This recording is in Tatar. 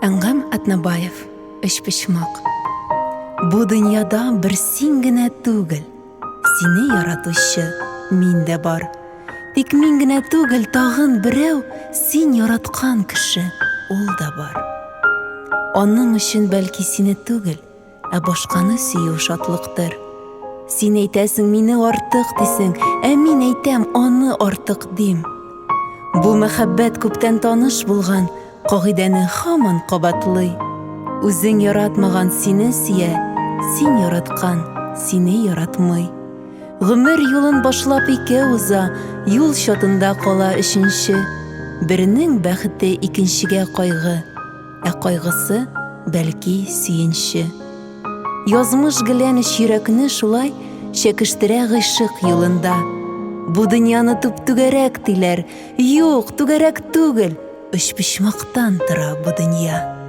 Әңгәм Атнабаев, Өчпочмак. Бу дөньяда бер син генә түгел, сине яратучы мин дә бар. Тик мин генә түгел, тагын берәү, син яраткан кеше, ул да бар. Аның өчен бәлки сине түгел, ә башканы сөю шатлыктыр. Син әйтәсең мине артык дисең, ә мин әйтәм аны артык дим. Бу мәхәббәт күптән таныш булган, кагыйдәне һаман кабатлый. Үзең яратмаган сине сөя, син яраткан сине яратмый. Гомер юлын башлап ике уза, юл чатында кала өченче. Беренең бәхете икенчегә кайгы, ә кайгысы бәлки сөенче. Язмыш геләне йөрәкне шулай чәкештерә гыйшык юлында. Бу дөньяны туп түгәрәк диләр, юк, түгәрәк түгел, өчпочмактан тора бу дөнья.